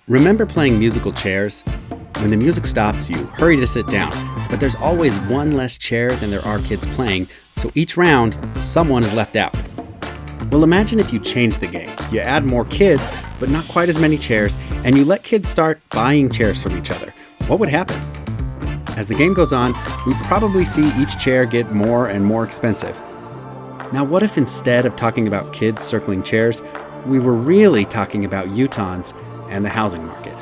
Remember playing musical chairs? When the music stops, you hurry to sit down, but there's always one less chair than there are kids playing, so each round, someone is left out. Well, imagine if you change the game. You add more kids, but not quite as many chairs, and you let kids start buying chairs from each other. What would happen? As the game goes on, we'd probably see each chair get more and more expensive. Now, what if instead of talking about kids circling chairs, we were really talking about Utahns and the housing market?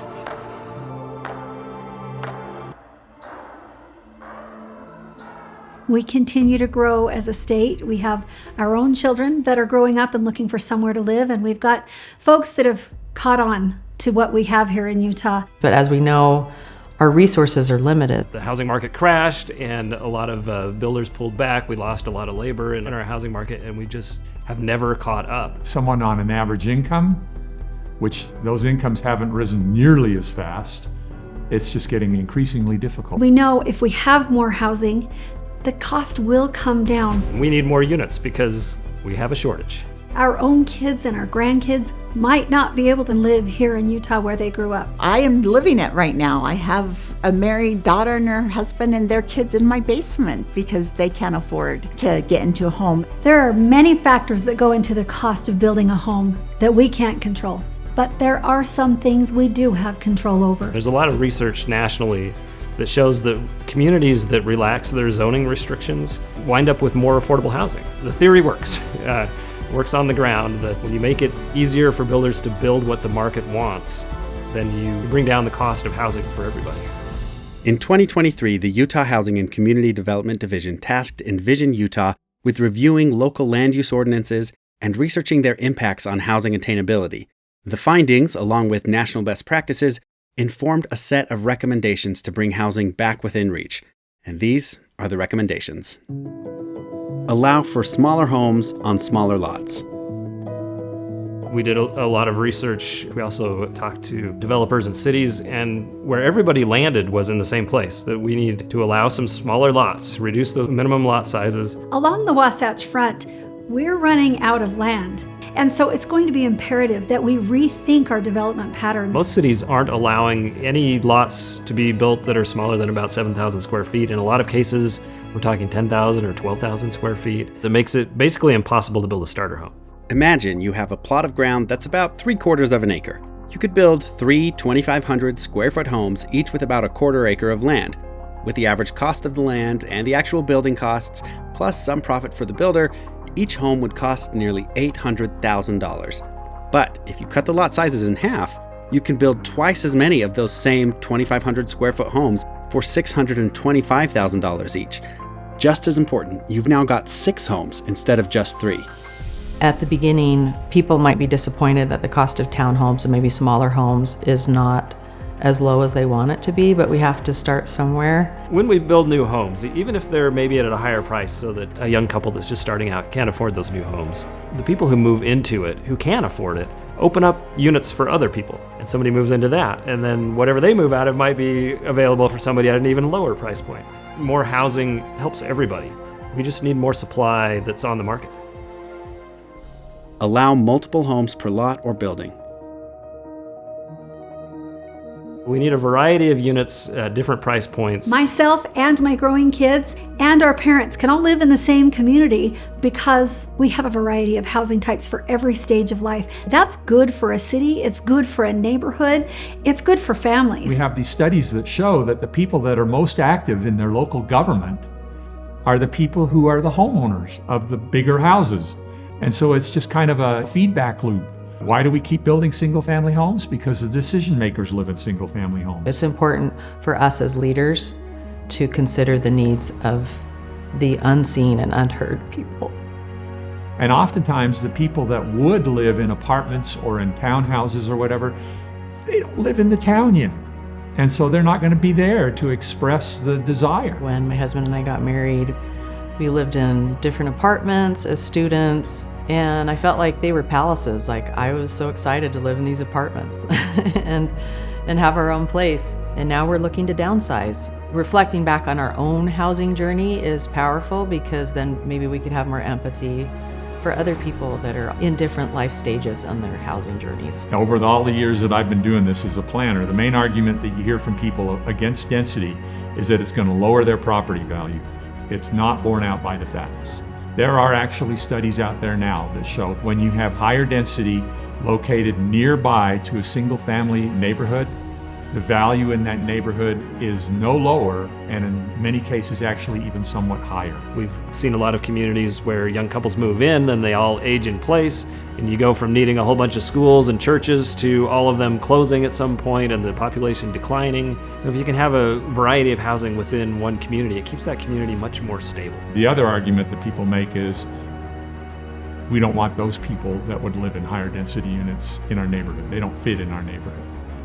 We continue to grow as a state. We have our own children that are growing up and looking for somewhere to live, and we've got folks that have caught on to what we have here in Utah. But as we know, our resources are limited. The housing market crashed and a lot of builders pulled back. We lost a lot of labor in our housing market, and we just have never caught up. Someone on an average income, which those incomes haven't risen nearly as fast, it's just getting increasingly difficult. We know if we have more housing, the cost will come down. We need more units because we have a shortage. Our own kids and our grandkids might not be able to live here in Utah where they grew up. I am living it right now. I have a married daughter and her husband and their kids in my basement because they can't afford to get into a home. There are many factors that go into the cost of building a home that we can't control, but there are some things we do have control over. There's a lot of research nationally that shows that communities that relax their zoning restrictions wind up with more affordable housing. The theory works. Works on the ground, that when you make it easier for builders to build what the market wants, then you bring down the cost of housing for everybody. In 2023, the Utah Housing and Community Development Division tasked Envision Utah with reviewing local land use ordinances and researching their impacts on housing attainability. The findings, along with national best practices, informed a set of recommendations to bring housing back within reach. And these are the recommendations. Allow for smaller homes on smaller lots. We did a lot of research. We also talked to developers and cities, and where everybody landed was in the same place, that we need to allow some smaller lots, reduce those minimum lot sizes. Along the Wasatch Front, we're running out of land. And so it's going to be imperative that we rethink our development patterns. Most cities aren't allowing any lots to be built that are smaller than about 7,000 square feet. In a lot of cases, we're talking 10,000 or 12,000 square feet. That makes it basically impossible to build a starter home. Imagine you have a plot of ground that's about 3/4 of an acre. You could build 3 2,500 square foot homes, each with about 1/4 acre of land. With the average cost of the land and the actual building costs, plus some profit for the builder, each home would cost nearly $800,000. But if you cut the lot sizes in half, you can build twice as many of those same 2,500 square foot homes for $625,000 each. Just as important, you've now got 6 homes instead of just 3. At the beginning, people might be disappointed that the cost of townhomes and maybe smaller homes is not as low as they want it to be, but we have to start somewhere. When we build new homes, even if they're maybe at a higher price so that a young couple that's just starting out can't afford those new homes, the people who move into it, who can afford it, open up units for other people, and somebody moves into that, and then whatever they move out of might be available for somebody at an even lower price point. More housing helps everybody. We just need more supply that's on the market. Allow multiple homes per lot or building. We need a variety of units at different price points. Myself and my growing kids and our parents can all live in the same community because we have a variety of housing types for every stage of life. That's good for a city, it's good for a neighborhood, it's good for families. We have these studies that show that the people that are most active in their local government are the people who are the homeowners of the bigger houses. And so it's just kind of a feedback loop. Why do we keep building single-family homes? Because the decision makers live in single-family homes. It's important for us as leaders to consider the needs of the unseen and unheard people. And oftentimes the people that would live in apartments or in townhouses or whatever, they don't live in the town yet. And so they're not going to be there to express the desire. When my husband and I got married, we lived in different apartments as students, and I felt like they were palaces. Like, I was so excited to live in these apartments and have our own place. And now we're looking to downsize. Reflecting back on our own housing journey is powerful because then maybe we could have more empathy for other people that are in different life stages on their housing journeys. Over all the years that I've been doing this as a planner, the main argument that you hear from people against density is that it's going to lower their property value. It's not borne out by the facts. There are actually studies out there now that show when you have higher density located nearby to a single family neighborhood, the value in that neighborhood is no lower, and in many cases actually even somewhat higher. We've seen a lot of communities where young couples move in and they all age in place, and you go from needing a whole bunch of schools and churches to all of them closing at some point and the population declining. So if you can have a variety of housing within one community, it keeps that community much more stable. The other argument that people make is we don't want those people that would live in higher density units in our neighborhood. They don't fit in our neighborhood.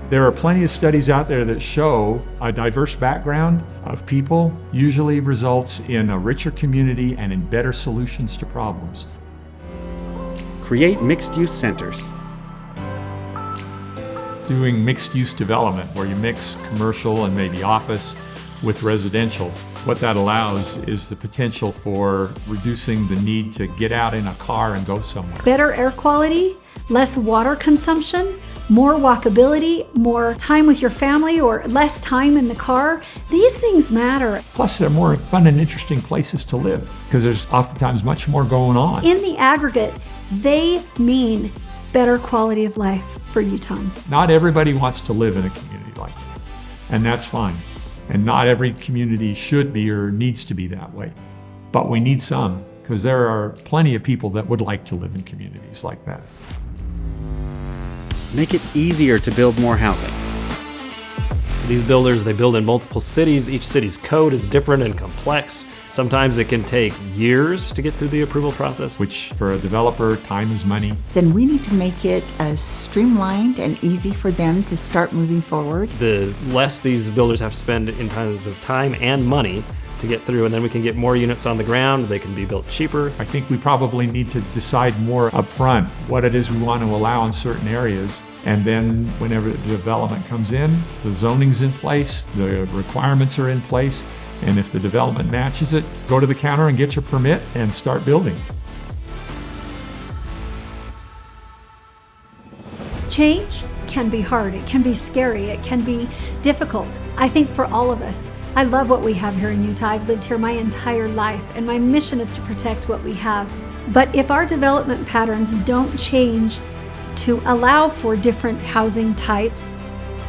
There are plenty of studies out there that show a diverse background of people usually results in a richer community and in better solutions to problems. Create mixed-use centers. Doing mixed-use development where you mix commercial and maybe office with residential, what that allows is the potential for reducing the need to get out in a car and go somewhere. Better air quality, less water consumption, more walkability, more time with your family or less time in the car. These things matter. Plus, they're more fun and interesting places to live because there's oftentimes much more going on. In the aggregate, they mean better quality of life for Utahns. Not everybody wants to live in a community like that, and that's fine. And not every community should be or needs to be that way. But we need some, because there are plenty of people that would like to live in communities like that. Make it easier to build more housing. These builders, they build in multiple cities. Each city's code is different and complex. Sometimes it can take years to get through the approval process. Which for a developer, time is money. Then we need to make it as streamlined and easy for them to start moving forward. The less these builders have to spend in terms of time and money to get through, and then we can get more units on the ground. They can be built cheaper. I think we probably need to decide more upfront what it is we want to allow in certain areas. And then whenever the development comes in, the zoning's in place, the requirements are in place, and if the development matches it, go to the counter and get your permit and start building. Change can be hard, it can be scary, it can be difficult. I think for all of us, I love what we have here in Utah. I've lived here my entire life, and my mission is to protect what we have. But if our development patterns don't change to allow for different housing types,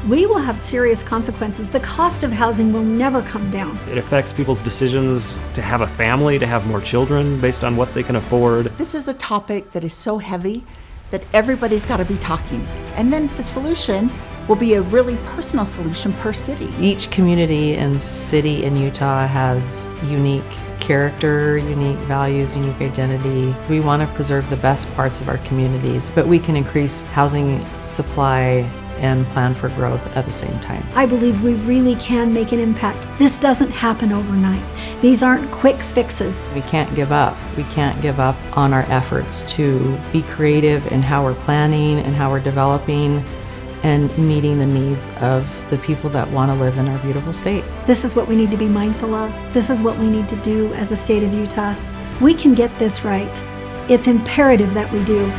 we will have serious consequences. The cost of housing will never come down. It affects people's decisions to have a family, to have more children based on what they can afford. This is a topic that is so heavy that everybody's got to be talking. And then the solution will be a really personal solution per city. Each community and city in Utah has unique character, unique values, unique identity. We want to preserve the best parts of our communities, but we can increase housing supply and plan for growth at the same time. I believe we really can make an impact. This doesn't happen overnight. These aren't quick fixes. We can't give up. We can't give up on our efforts to be creative in how we're planning and how we're developing and meeting the needs of the people that want to live in our beautiful state. This is what we need to be mindful of. This is what we need to do as a state of Utah. We can get this right. It's imperative that we do.